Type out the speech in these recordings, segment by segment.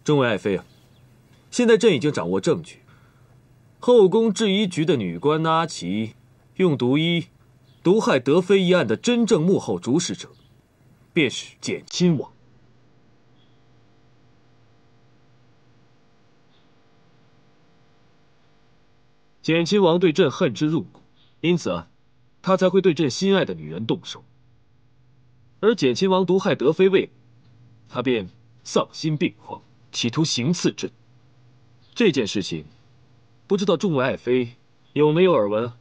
众位爱妃啊，现在朕已经掌握证据，后宫制衣局的女官阿琪用毒衣毒害德妃一案的真正幕后主使者，便是简亲王。简亲王对朕恨之入骨，因此啊，他才会对朕心爱的女人动手。而简亲王毒害德妃未果，他便丧心病狂，企图行刺朕。这件事情，不知道众位爱妃有没有耳闻啊？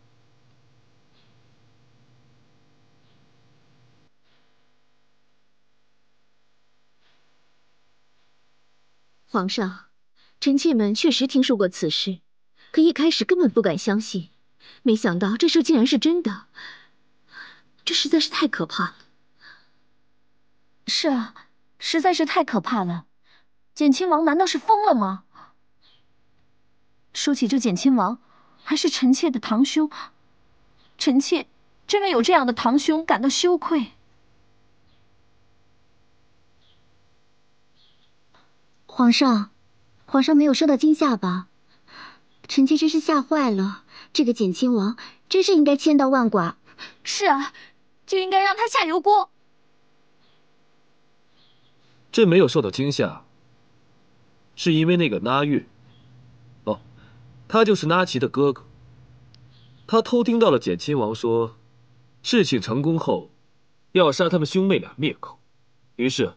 皇上，臣妾们确实听说过此事，可一开始根本不敢相信，没想到这事竟然是真的，这实在是太可怕了。是啊，实在是太可怕了。简亲王难道是疯了吗？说起这简亲王，还是臣妾的堂兄，臣妾真为有这样的堂兄感到羞愧。皇上没有受到惊吓吧？臣妾真是吓坏了，这个简亲王真是应该千刀万剐。是啊，就应该让他下油锅。朕没有受到惊吓，是因为那个那月，哦，他就是那奇的哥哥。他偷听到了简亲王说，事情成功后，要杀他们兄妹俩灭口，于是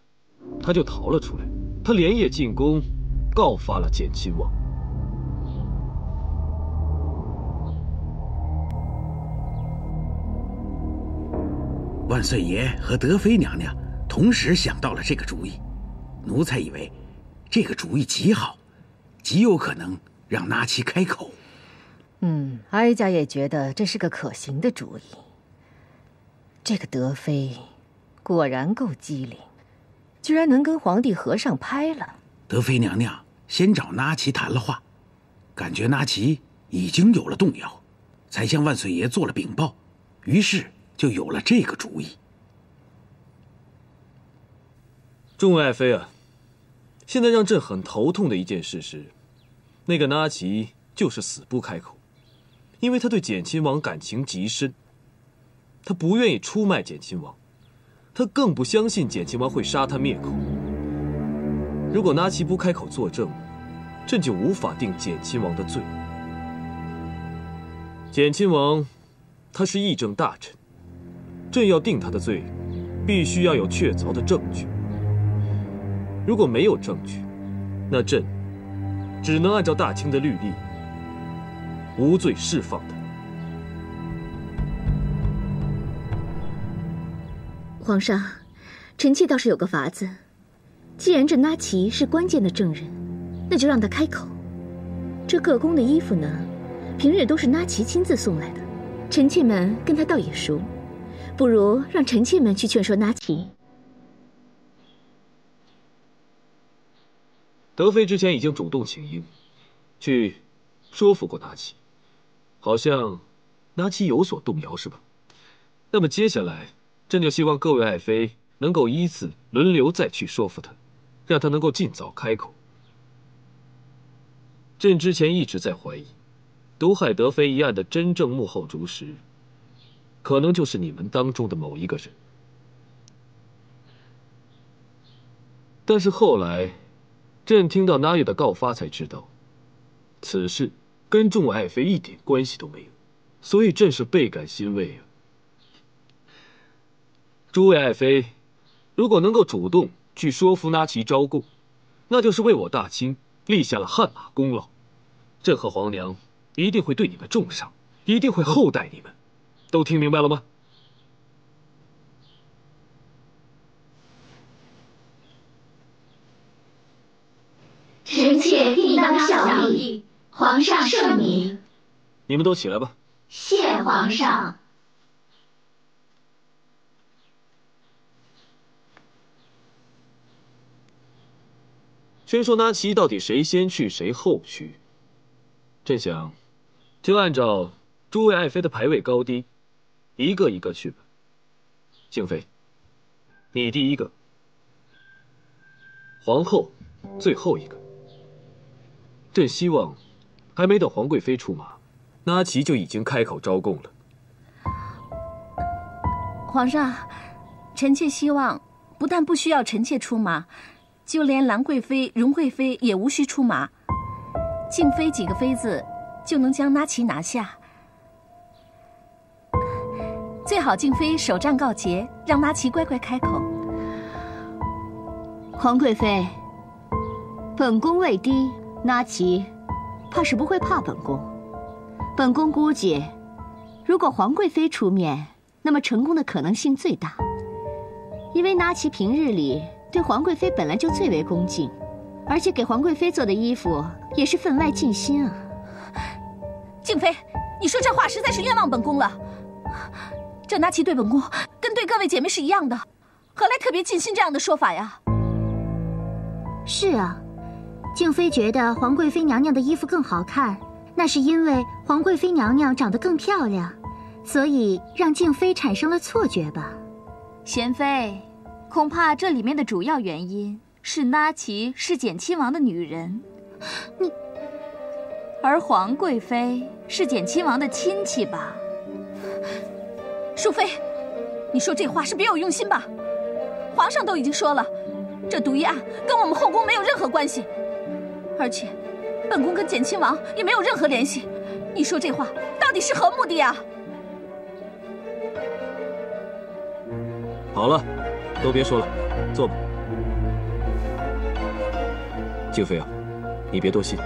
他就逃了出来。他连夜进宫，告发了简亲王。万岁爷和德妃娘娘同时想到了这个主意，奴才以为这个主意极好，极有可能让那奇开口。哀家也觉得这是个可行的主意。这个德妃果然够机灵，居然能跟皇帝合上拍了。德妃娘娘先找那奇谈了话，感觉那奇已经有了动摇，才向万岁爷做了禀报，于是就有了这个主意。众位爱妃啊，现在让朕很头痛的一件事是，那个那奇就是死不开口，因为他对简亲王感情极深，他不愿意出卖简亲王，他更不相信简亲王会杀他灭口。如果那奇不开口作证，朕就无法定简亲王的罪。简亲王，他是议政大臣，朕要定他的罪，必须要有确凿的证据。如果没有证据，那朕只能按照大清的律例，无罪释放他。皇上，臣妾倒是有个法子，既然这那奇是关键的证人，那就让他开口。这各宫的衣服呢，平日都是那奇亲自送来的，臣妾们跟他倒也熟，不如让臣妾们去劝说那奇。德妃之前已经主动请缨，去说服过那奇，好像那奇有所动摇，是吧？那么接下来，朕就希望各位爱妃能够依次轮流再去说服他，让他能够尽早开口。朕之前一直在怀疑，毒害德妃一案的真正幕后主使，可能就是你们当中的某一个人。但是后来，朕听到那月的告发才知道，此事跟众爱妃一点关系都没有，所以朕是倍感欣慰啊。诸位爱妃，如果能够主动去说服那奇招供，那就是为我大清立下了汗马功劳。朕和皇娘一定会对你们重赏，一定会厚待你们，都听明白了吗？臣妾应当效力，皇上圣明。你们都起来吧。谢皇上。宣说那奇到底谁先去谁后去，朕想就按照诸位爱妃的排位高低，一个一个去吧。静妃，你第一个。皇后，最后一个。朕希望，还没等皇贵妃出马，那岐就已经开口招供了。皇上，臣妾希望，不但不需要臣妾出马，就连兰贵妃、荣贵妃也无需出马，静妃几个妃子就能将那岐拿下。最好静妃首战告捷，让那岐乖乖开口。皇贵妃，本宫位低，那岐怕是不会怕本宫。本宫估计，如果皇贵妃出面，那么成功的可能性最大。因为那岐平日里对皇贵妃本来就最为恭敬，而且给皇贵妃做的衣服也是分外尽心啊。静妃，你说这话实在是冤枉本宫了。这那岐对本宫跟对各位姐妹是一样的，何来特别尽心这样的说法呀？是啊，静妃觉得皇贵妃娘娘的衣服更好看，那是因为皇贵妃娘娘长得更漂亮，所以让静妃产生了错觉吧。贤妃，恐怕这里面的主要原因是那岐是简亲王的女人，而皇贵妃是简亲王的亲戚吧？淑妃，你说这话是别有用心吧？皇上都已经说了，这毒医案跟我们后宫没有任何关系，而且本宫跟简亲王也没有任何联系。你说这话到底是何目的呀？好了，都别说了，坐吧。静妃啊，你别多心。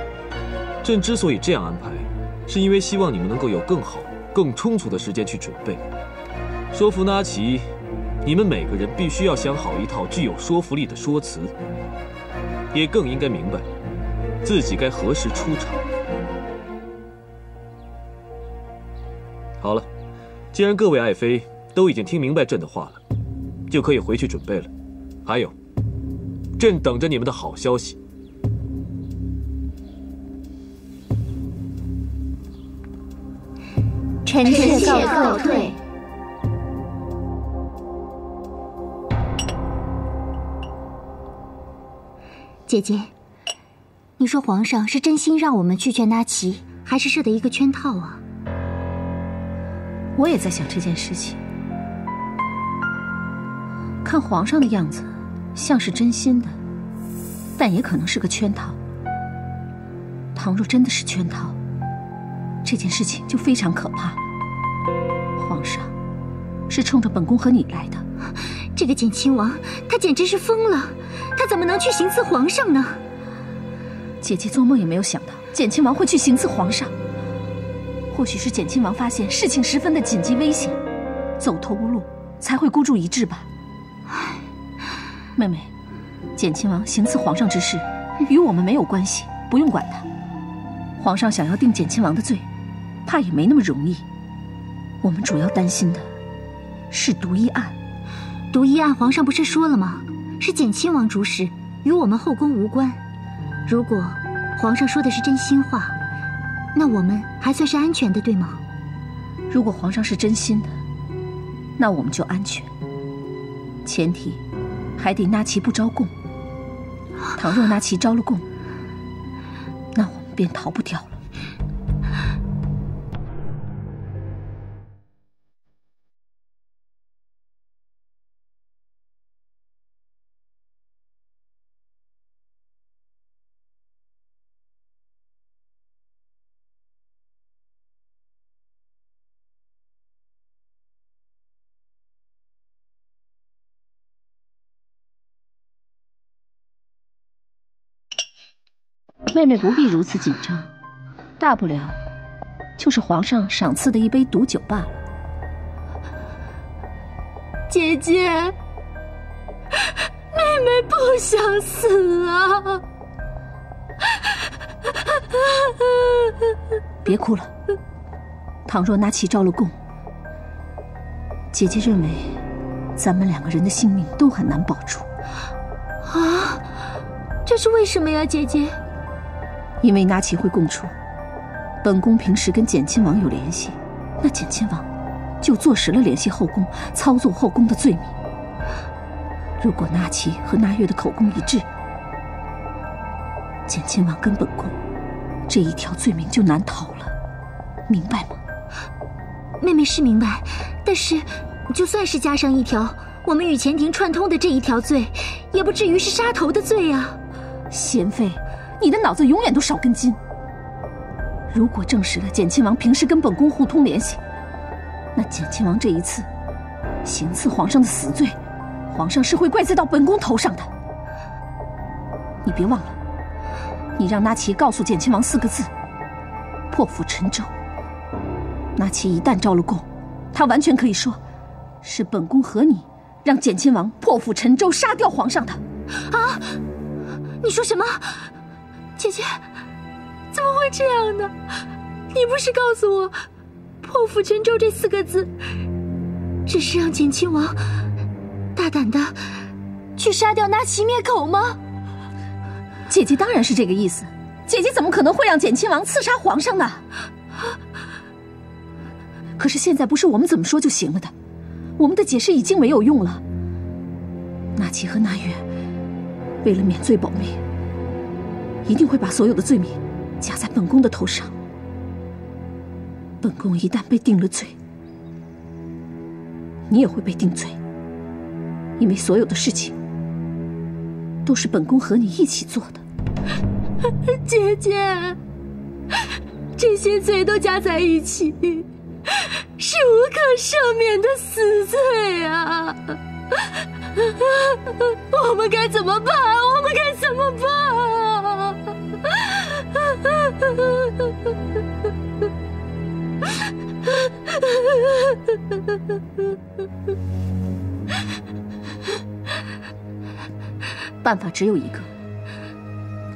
朕之所以这样安排，是因为希望你们能够有更好、更充足的时间去准备。说服那岐，你们每个人必须要想好一套具有说服力的说辞，也更应该明白自己该何时出场。好了，既然各位爱妃都已经听明白朕的话了，就可以回去准备了。还有，朕等着你们的好消息。臣妾告退。姐姐，你说皇上是真心让我们去劝那岐，还是设的一个圈套啊？我也在想这件事情。看皇上的样子，像是真心的，但也可能是个圈套。倘若真的是圈套，这件事情就非常可怕了。皇上是冲着本宫和你来的。这个简亲王，他简直是疯了，他怎么能去行刺皇上呢？姐姐做梦也没有想到简亲王会去行刺皇上。或许是简亲王发现事情十分的紧急危险，走投无路，才会孤注一掷吧。妹妹，简亲王行刺皇上之事与我们没有关系，不用管他。皇上想要定简亲王的罪，怕也没那么容易。我们主要担心的是毒医案。毒医案皇上不是说了吗？是简亲王主使，与我们后宫无关。如果皇上说的是真心话，那我们还算是安全的，对吗？如果皇上是真心的，那我们就安全。前提还得那岐不招供。倘若那岐招了供，那我们便逃不掉了。妹妹不必如此紧张，大不了就是皇上赏赐的一杯毒酒罢了。姐姐，妹妹不想死啊！别哭了，倘若那岐招了供，姐姐认为咱们两个人的性命都很难保住。啊，这是为什么呀，姐姐？因为那岐会供出本宫平时跟简亲王有联系，那简亲王就坐实了联系后宫、操作后宫的罪名。如果那岐和那月的口供一致，简亲王跟本宫这一条罪名就难逃了，明白吗？妹妹是明白，但是就算是加上一条我们与前庭串通的这一条罪，也不至于是杀头的罪啊。娴妃，你的脑子永远都少根筋。如果证实了简亲王平时跟本宫互通联系，那简亲王这一次行刺皇上的死罪，皇上是会怪罪到本宫头上的。你别忘了，你让那岐告诉简亲王4个字：破釜沉舟。那岐一旦招了供，他完全可以说是本宫和你让简亲王破釜沉舟杀掉皇上的。啊！你说什么？姐姐，怎么会这样呢？你不是告诉我，破釜沉舟这4个字，只是让简亲王大胆的去杀掉那岐灭口吗？姐姐当然是这个意思，姐姐怎么可能会让简亲王刺杀皇上呢？可是现在不是我们怎么说就行了的，我们的解释已经没有用了。那岐和那月为了免罪保密，一定会把所有的罪名加在本宫的头上。本宫一旦被定了罪，你也会被定罪，因为所有的事情都是本宫和你一起做的。姐姐，这些罪都加在一起，是无可赦免的死罪啊！我们该怎么办？我们该怎么办？办法只有一个，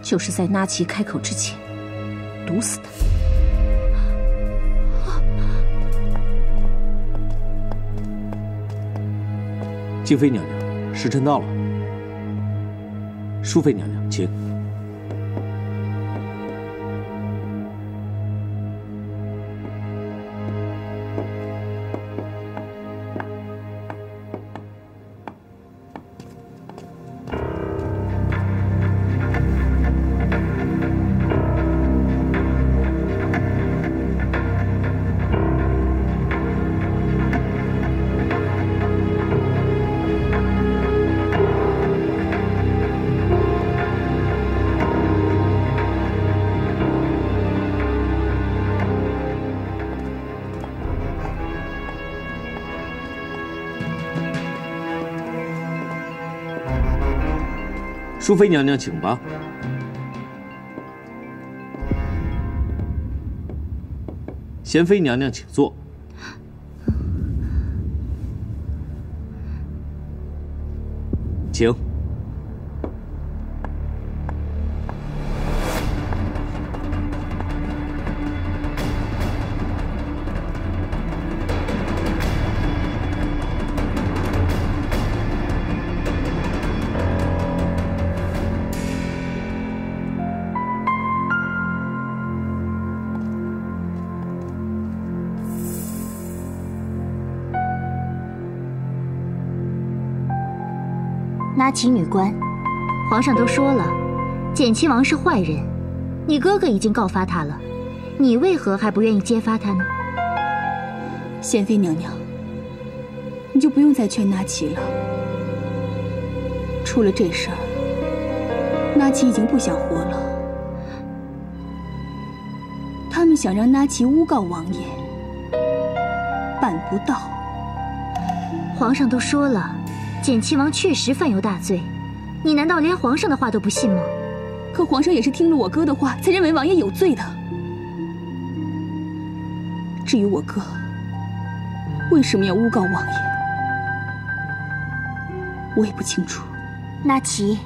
就是在那岐开口之前毒死他。静妃娘娘，时辰到了。淑妃娘娘，请。淑妃娘娘，请吧。娴妃娘娘，请坐。请。那岐女官，皇上都说了，简亲王是坏人，你哥哥已经告发他了，你为何还不愿意揭发他呢？娴妃娘娘，你就不用再劝那岐了。出了这事儿，那岐已经不想活了。他们想让那岐诬告王爷，办不到。皇上都说了，简亲王确实犯有大罪，你难道连皇上的话都不信吗？可皇上也是听了我哥的话，才认为王爷有罪的。至于我哥为什么要诬告王爷，我也不清楚。那岐，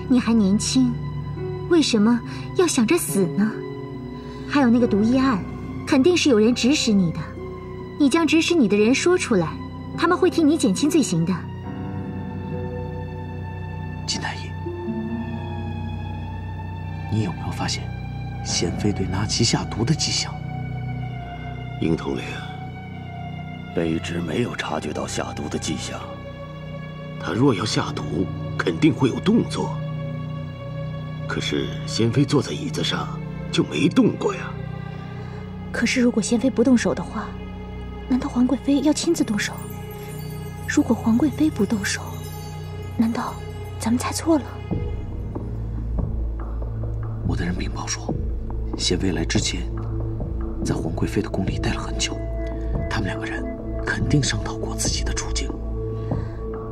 你还年轻，为什么要想着死呢？还有那个毒医案，肯定是有人指使你的。你将指使你的人说出来，他们会替你减轻罪行的。金太医，你有没有发现娴妃对那岐下毒的迹象？殷统领，卑职没有察觉到下毒的迹象。他若要下毒，肯定会有动作。可是仙妃坐在椅子上就没动过呀。可是如果仙妃不动手的话，难道皇贵妃要亲自动手？如果皇贵妃不动手，难道咱们猜错了？我的人禀报说，仙妃来之前，在皇贵妃的宫里待了很久，他们两个人肯定商讨过自己的处境。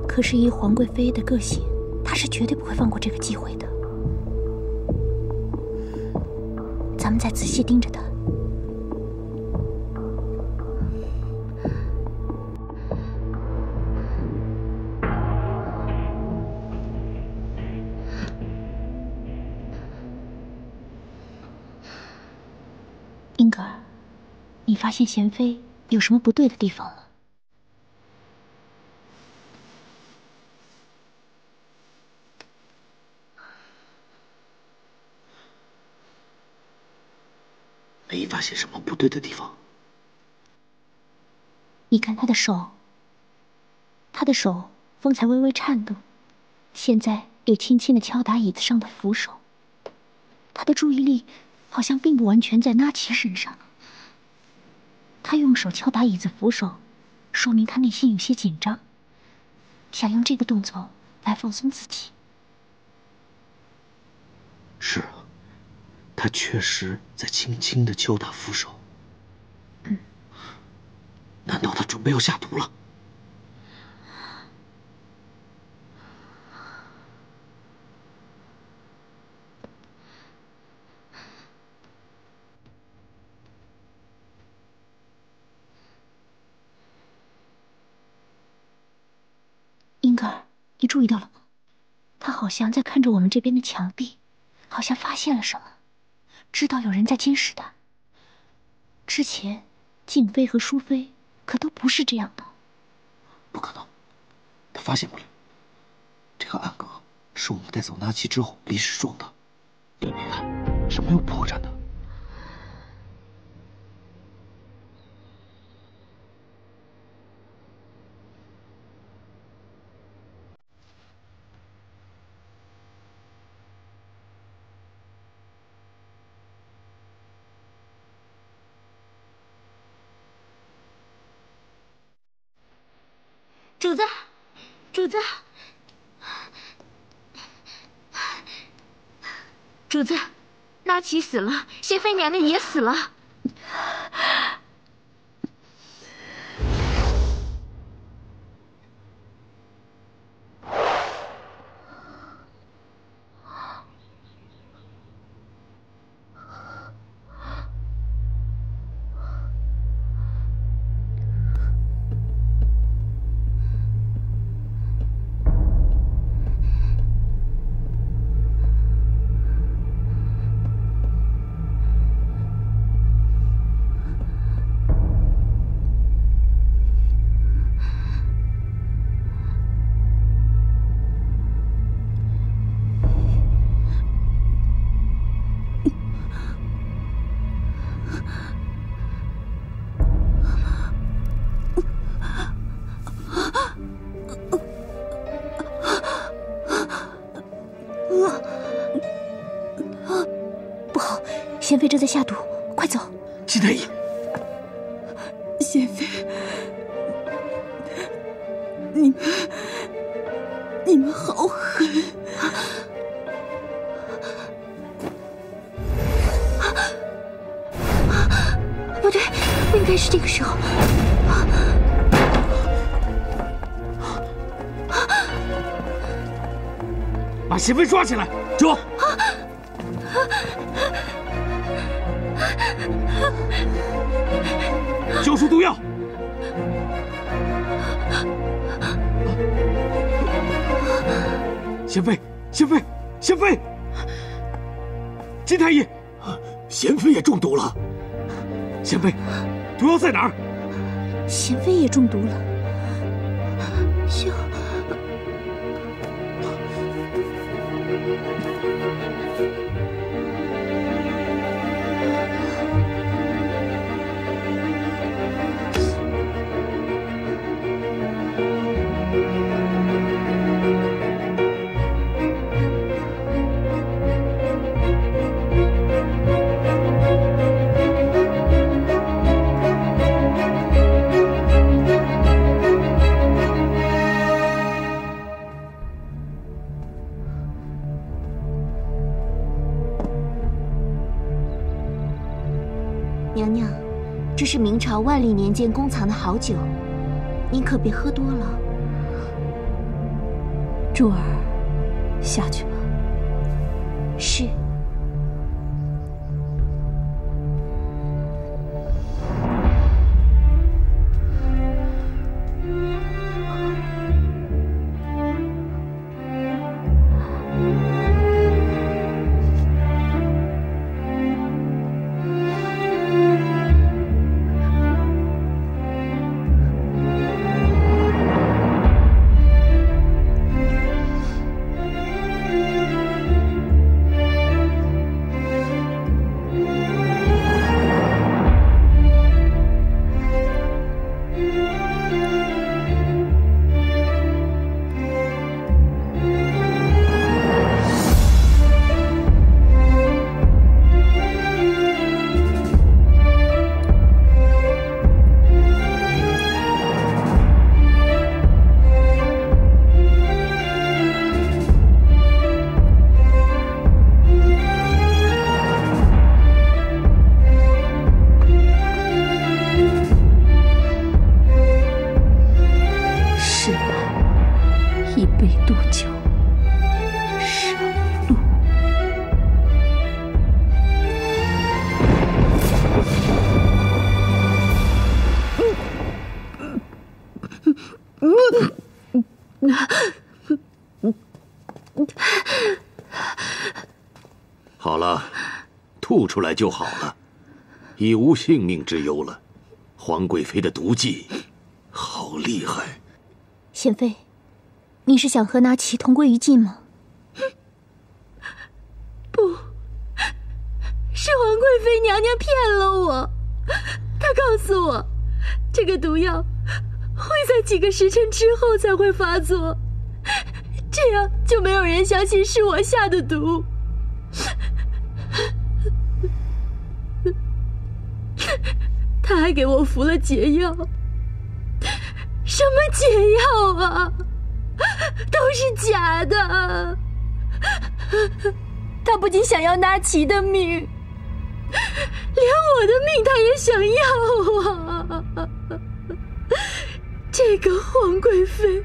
可是以皇贵妃的个性，她是绝对不会放过这个机会的。咱们再仔细盯着她。英格尔，你发现贤妃有什么不对的地方了？没发现什么不对的地方。你看她的手，她的手风才微微颤动，现在又轻轻地敲打椅子上的扶手。她的注意力好像并不完全在纳奇身上。她用手敲打椅子扶手，说明她内心有些紧张，想用这个动作来放松自己。是啊，他确实在轻轻地敲打扶手。难道他准备要下毒了？英格尔，你注意到了吗？他好像在看着我们这边的墙壁，好像发现了什么，知道有人在监视他。之前，静妃和淑妃可都不是这样的。不可能，他发现不了。这个暗格是我们带走纳奇之后临时装的，里面看是没有破绽的。主子，主子，主子，纳奇死了，仙妃娘娘也死了。不好，贤妃正在下毒，快走！金太医，贤妃，你们好狠！不对，不应该是这个时候。把贤妃抓起来，走！交出毒药！贤妃，贤妃，贤妃！金太医，贤妃也中毒了。贤妃，毒药在哪儿？贤妃也中毒了。娘娘，这是明朝万历年间宫藏的好酒，您可别喝多了。珠儿，下去吧。是。好了，吐出来就好了，已无性命之忧了。皇贵妃的毒计，好厉害！贤妃，你是想和拿齐同归于尽吗？不，是皇贵妃娘娘骗了我。她告诉我，这个毒药会在几个时辰之后才会发作，这样就没有人相信是我下的毒。他还给我服了解药，什么解药啊，都是假的。他不仅想要拿齐的命，连我的命他也想要啊！这个皇贵妃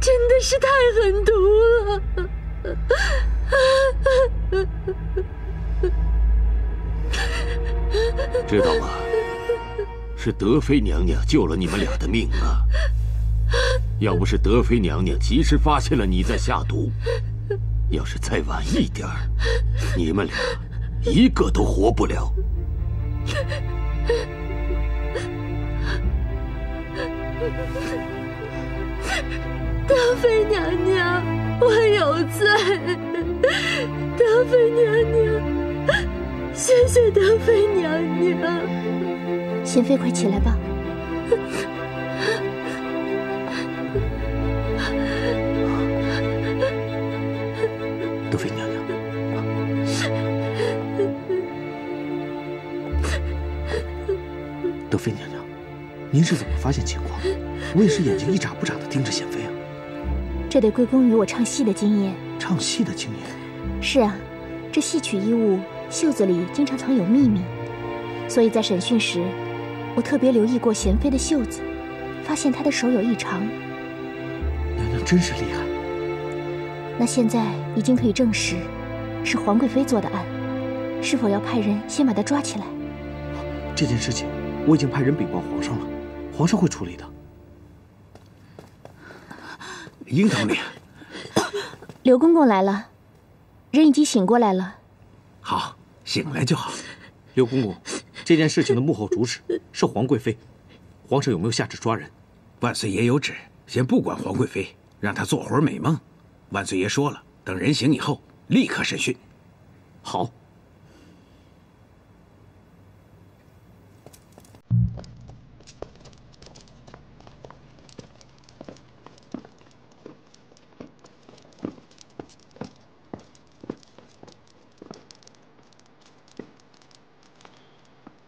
真的是太狠毒了。知道吗？是德妃娘娘救了你们俩的命啊！要不是德妃娘娘及时发现了你在下毒，要是再晚一点儿，你们俩一个都活不了。德妃娘娘，我有罪。德妃娘娘，谢谢德妃娘娘。贤妃，快起来吧。德妃娘娘，德妃娘娘，您是怎么发现情况？我也是眼睛一眨不眨地盯着贤妃啊。这得归功于我唱戏的经验。唱戏的经验？是啊，这戏曲衣物袖子里经常藏有秘密，所以在审讯时，我特别留意过贤妃的袖子，发现她的手有异常。娘娘真是厉害。那现在已经可以证实，是皇贵妃做的案，是否要派人先把她抓起来？这件事情我已经派人禀报皇上了，皇上会处理的。樱桃脸，刘公公来了，人已经醒过来了。好，醒来就好。刘公公，这件事情的幕后主使是皇贵妃，皇上有没有下旨抓人？万岁爷有旨，先不管皇贵妃，让她做会儿美梦。万岁爷说了，等人醒以后立刻审讯。好。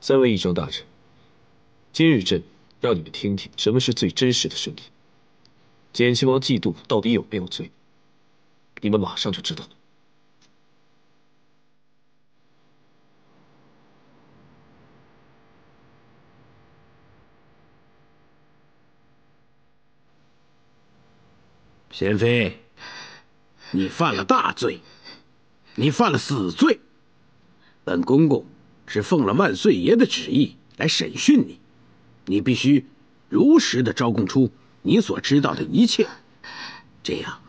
三位议政大臣，今日朕让你们听听什么是最真实的声音。简亲王嫉妒到底有没有罪？你们马上就知道了。贤妃，你犯了大罪，你犯了死罪。本公公是奉了万岁爷的旨意来审讯你，你必须如实的招供出你所知道的一切，这样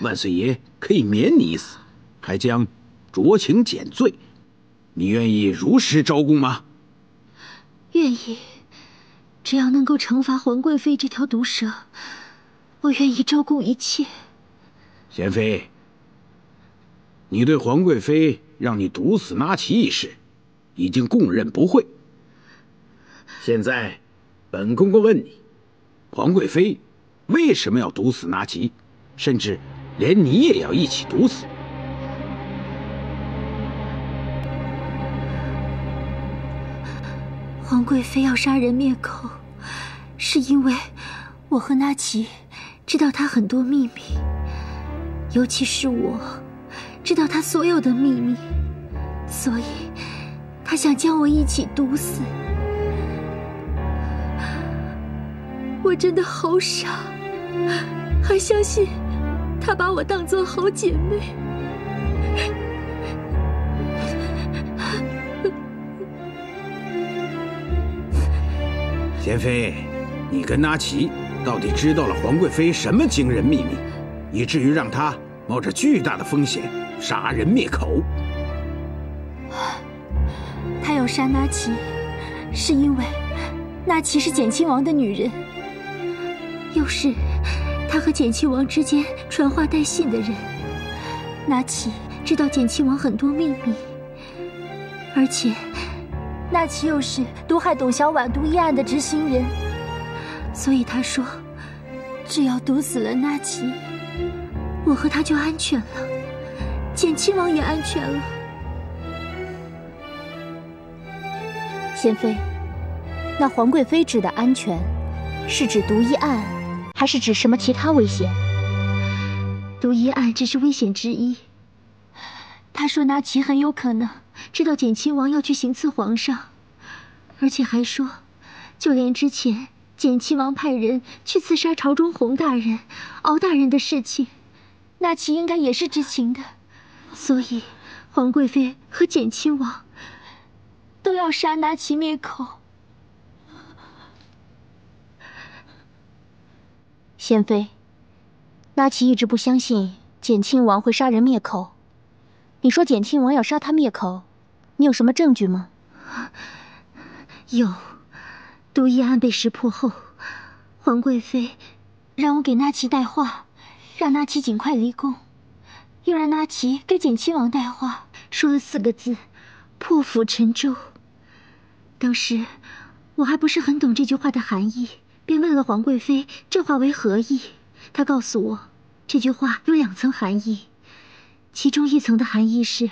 万岁爷可以免你一死，还将酌情减罪。你愿意如实招供吗？愿意，只要能够惩罚皇贵妃这条毒蛇，我愿意招供一切。贤妃，你对皇贵妃让你毒死那岐一事，已经供认不讳。现在，本公公问你，皇贵妃为什么要毒死那岐，甚至连你也要一起毒死？皇贵妃要杀人灭口，是因为我和那岐知道她很多秘密，尤其是我知道她所有的秘密，所以她想将我一起毒死。我真的好傻，还相信她把我当作好姐妹。贤妃，你跟那岐到底知道了皇贵妃什么惊人秘密，以至于让她冒着巨大的风险杀人灭口？他要杀那岐，是因为那岐是简亲王的女人，又是他和简亲王之间传话带信的人。那岐知道简亲王很多秘密，而且那岐又是毒害董小宛毒医案的执行人，所以他说，只要毒死了那岐，我和他就安全了，简亲王也安全了。贤妃，那皇贵妃指的安全，是指毒医案，还是指什么其他危险？毒医案只是危险之一。他说那岐很有可能知道简亲王要去行刺皇上，而且还说，就连之前简亲王派人去刺杀朝中洪大人、敖大人的事情，那岐应该也是知情的，所以皇贵妃和简亲王都要杀那岐灭口。贤妃，那岐一直不相信简亲王会杀人灭口。你说简亲王要杀他灭口，你有什么证据吗？有，毒医案被识破后，皇贵妃让我给那岐带话，让那岐尽快离宫，又让那岐给简亲王带话，说了4个字：破釜沉舟。当时我还不是很懂这句话的含义，便问了皇贵妃这话为何意。她告诉我，这句话有2层含义，其中一层的含义是，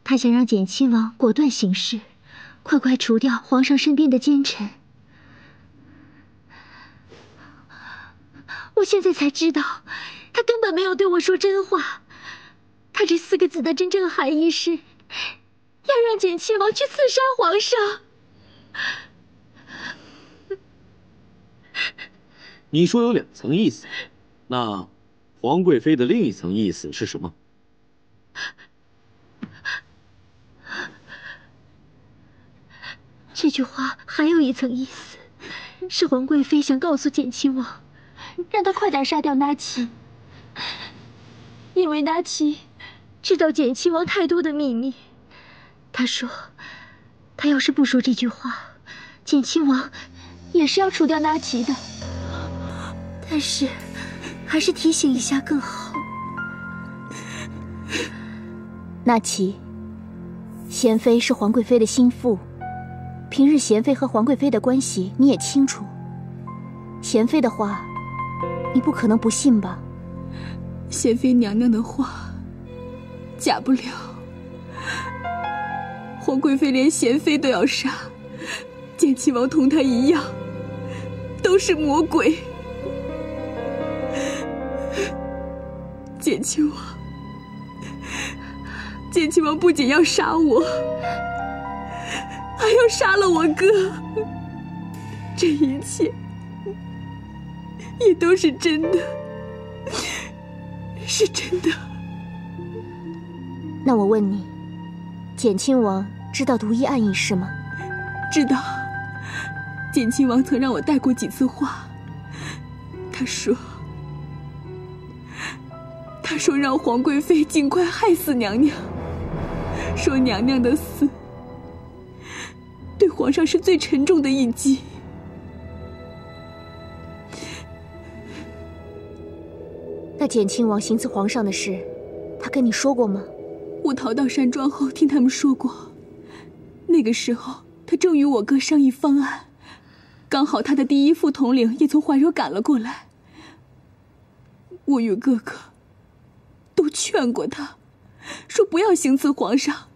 她想让简亲王果断行事，快快除掉皇上身边的奸臣。我现在才知道，他根本没有对我说真话。他这4个字的真正含义是，要让简亲王去刺杀皇上。你说有2层意思，那皇贵妃的另一层意思是什么？这句话还有一层意思，是皇贵妃想告诉简亲王，让他快点杀掉那岐，因为那岐知道简亲王太多的秘密。他说，他要是不说这句话，简亲王也是要除掉那岐的。但是，还是提醒一下更好。那岐，贤妃是皇贵妃的心腹，平日贤妃和皇贵妃的关系你也清楚。贤妃的话，你不可能不信吧？贤妃娘娘的话，假不了。皇贵妃连贤妃都要杀，简亲王同她一样，都是魔鬼。简亲王不仅要杀我，还要杀了我哥。这一切也都是真的。是真的。那我问你，简亲王知道毒医案一事吗？知道。简亲王曾让我带过几次话，他说让皇贵妃尽快害死娘娘，说娘娘的死对皇上是最沉重的一击。那简亲王行刺皇上的事，他跟你说过吗？我逃到山庄后听他们说过，那个时候他正与我哥商议方案，刚好他的第一副统领也从怀柔赶了过来。我与哥哥都劝过他，说不要行刺皇上，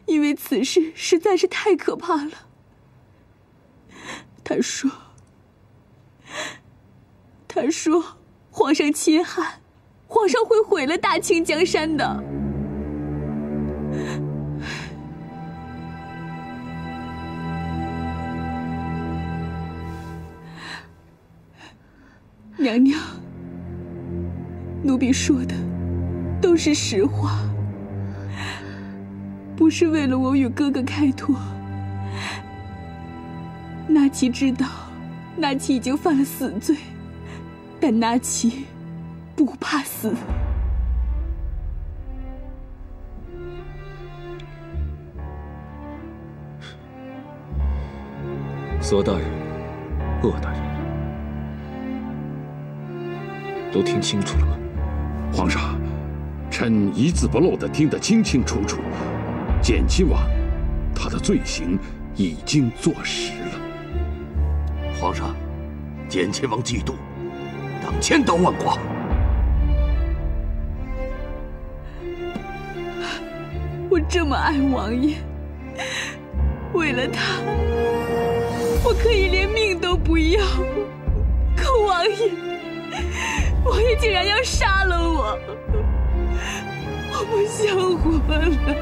因为此事实在是太可怕了。他说皇上亲汉，皇上会毁了大清江山的。娘娘，奴婢说的都是实话，不是为了我与哥哥开脱。那岐知道那岐已经犯了死罪，但那岐不怕死。索大人，鄂大人，都听清楚了吗？皇上，臣一字不漏地听得清清楚楚。简亲王，他的罪行已经坐实了。皇上，简亲王嫉妒，当千刀万剐。我这么爱王爷，为了他，我可以连命都不要。可王爷竟然要杀了我，我不想活了，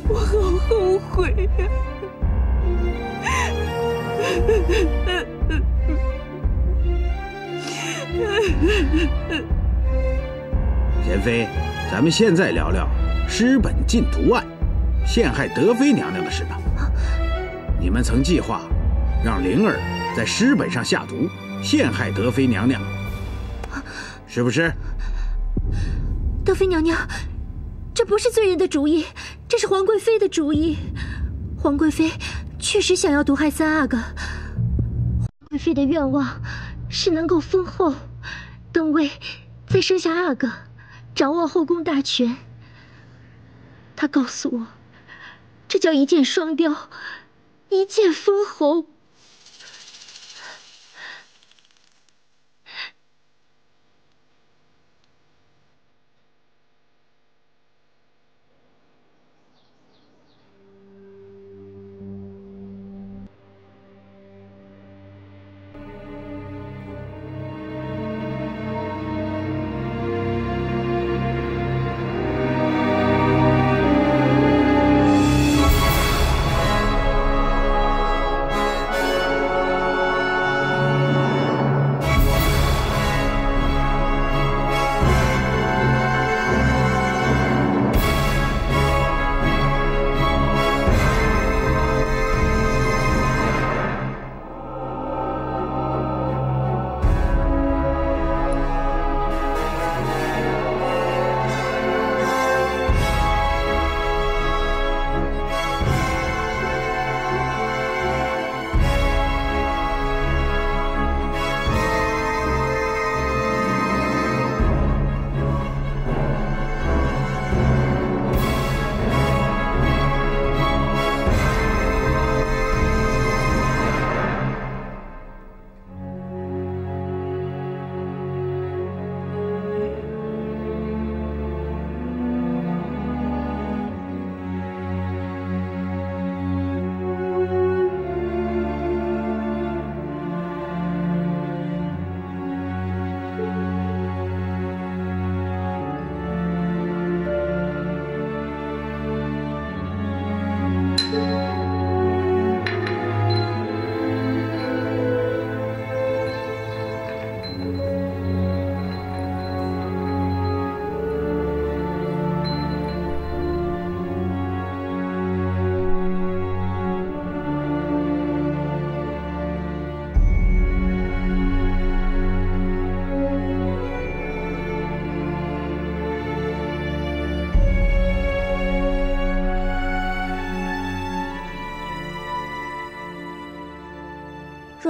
我好后悔呀！贤妃，咱们现在聊聊失本禁毒案，陷害德妃娘娘的事吧。你们曾计划让灵儿在尸本上下毒，陷害德妃娘娘，是不是？德妃娘娘，这不是罪人的主意，这是皇贵妃的主意。皇贵妃确实想要毒害三阿哥。皇贵妃的愿望是能够封后登位，再生下阿哥，掌握后宫大权。她告诉我，这叫一箭双雕，一箭封侯。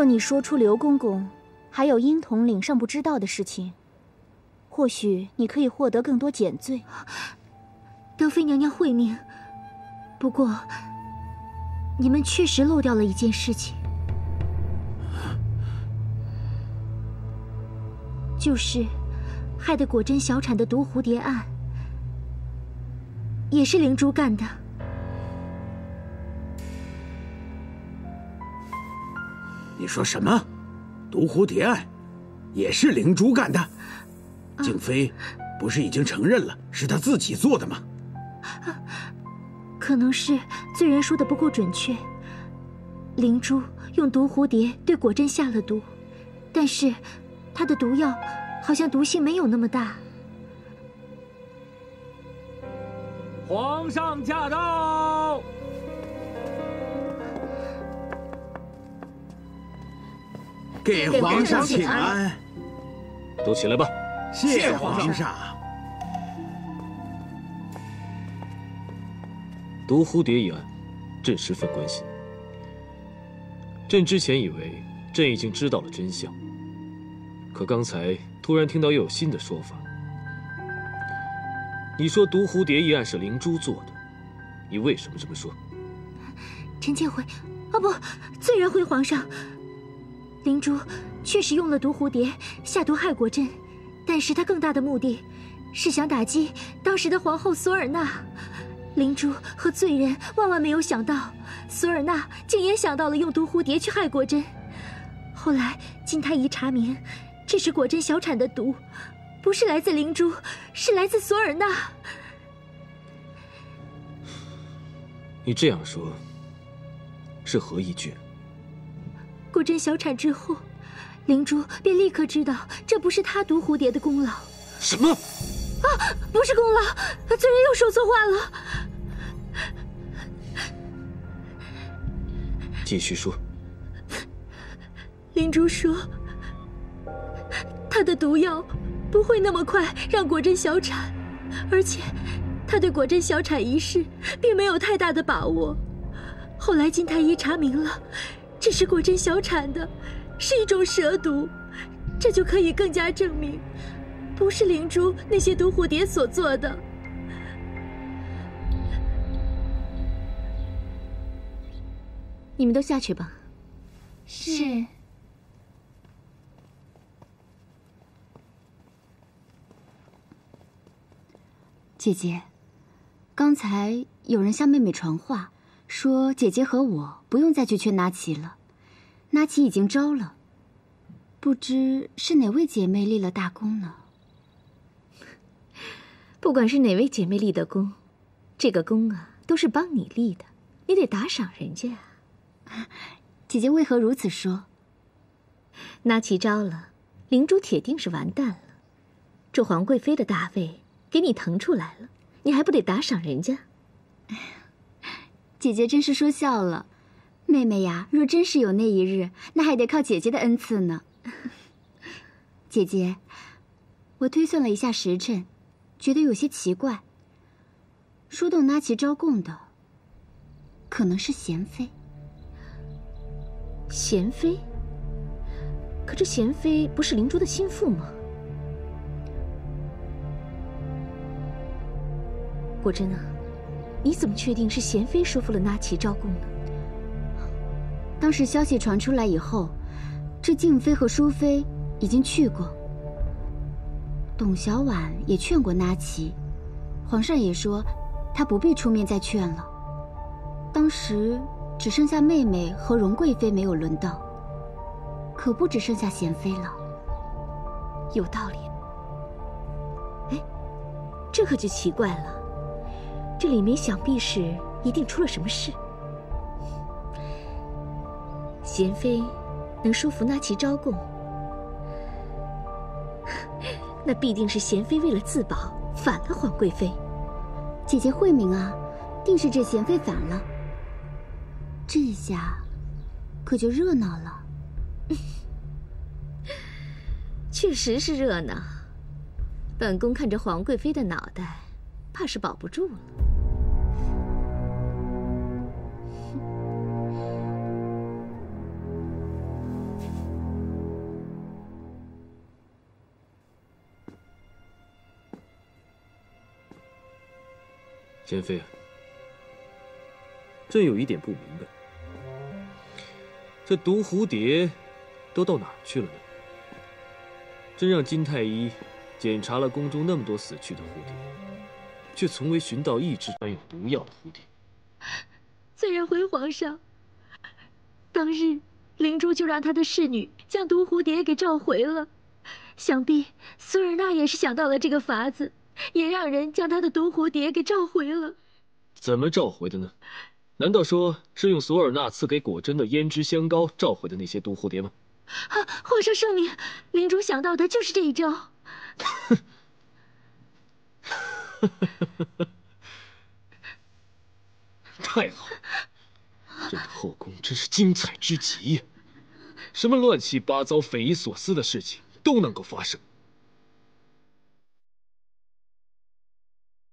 若你说出刘公公还有殷统领尚不知道的事情，或许你可以获得更多减罪。德妃娘娘惠命，不过你们确实漏掉了一件事情，就是害得果真小产的毒蝴蝶案，也是灵珠干的。你说什么？毒蝴蝶案也是灵珠干的？静妃不是已经承认了是她自己做的吗？可能是罪人说的不够准确，灵珠用毒蝴蝶对果真下了毒，但是她的毒药好像毒性没有那么大。皇上驾到！给皇上请安。都起来吧。谢皇上。毒蝴蝶一案，朕十分关心。朕之前以为朕已经知道了真相，可刚才突然听到又有新的说法。你说毒蝴蝶一案是灵珠做的，你为什么这么说？臣妾回，不，罪人回皇上。灵珠确实用了毒蝴蝶下毒害果真，但是他更大的目的是想打击当时的皇后索尔纳。灵珠和罪人万万没有想到，索尔纳竟也想到了用毒蝴蝶去害果真。后来金太医查明，这是果真小产的毒，不是来自灵珠，是来自索尔纳。你这样说，是何依据？果真小产之后，灵珠便立刻知道这不是他毒蝴蝶的功劳。什么？不是功劳，罪人又说错话了。继续说。灵珠说，他的毒药不会那么快让果真小产，而且他对果真小产一事并没有太大的把握。后来金太医查明了，这是果真小产的，是一种蛇毒，这就可以更加证明不是灵珠那些毒蝴蝶所做的。你们都下去吧。是。姐姐，刚才有人向妹妹传话，说姐姐和我不用再去劝纳奇了，纳奇已经招了，不知是哪位姐妹立了大功呢？不管是哪位姐妹立的功，这个功啊都是帮你立的，你得打赏人家啊。姐姐为何如此说？纳奇招了，灵珠铁定是完蛋了。这皇贵妃的大位给你腾出来了，你还不得打赏人家？姐姐真是说笑了，妹妹呀，若真是有那一日，那还得靠姐姐的恩赐呢。姐姐，我推算了一下时辰，觉得有些奇怪。说动纳奇招供的，可能是娴妃。娴妃？可这娴妃不是灵珠的心腹吗？果真啊，你怎么确定是娴妃说服了纳奇招供呢？当时消息传出来以后，这静妃和淑妃已经去过，董小宛也劝过纳奇，皇上也说她不必出面再劝了。当时只剩下妹妹和荣贵妃没有轮到，可不只剩下娴妃了。有道理。哎，这可就奇怪了，这里面想必是一定出了什么事。娴妃能说服纳奇招供，那必定是娴妃为了自保反了皇贵妃。姐姐慧明啊，定是这娴妃反了。这下可就热闹了。确实是热闹，本宫看着皇贵妃的脑袋，怕是保不住了。简妃，朕有一点不明白，这毒蝴蝶都到哪儿去了呢？朕让金太医检查了宫中那么多死去的蝴蝶，却从未寻到一只含有毒药的蝴蝶。虽然回皇上，当日灵珠就让他的侍女将毒蝴蝶给召回了，想必苏尔纳也是想到了这个法子，也让人将他的毒蝴蝶给召回了。怎么召回的呢？难道说是用索尔纳赐给果真的胭脂香膏召回的那些毒蝴蝶吗？皇上圣明，灵珠想到的就是这一招。太好了，朕的后宫真是精彩之极呀！什么乱七八糟、匪夷所思的事情都能够发生。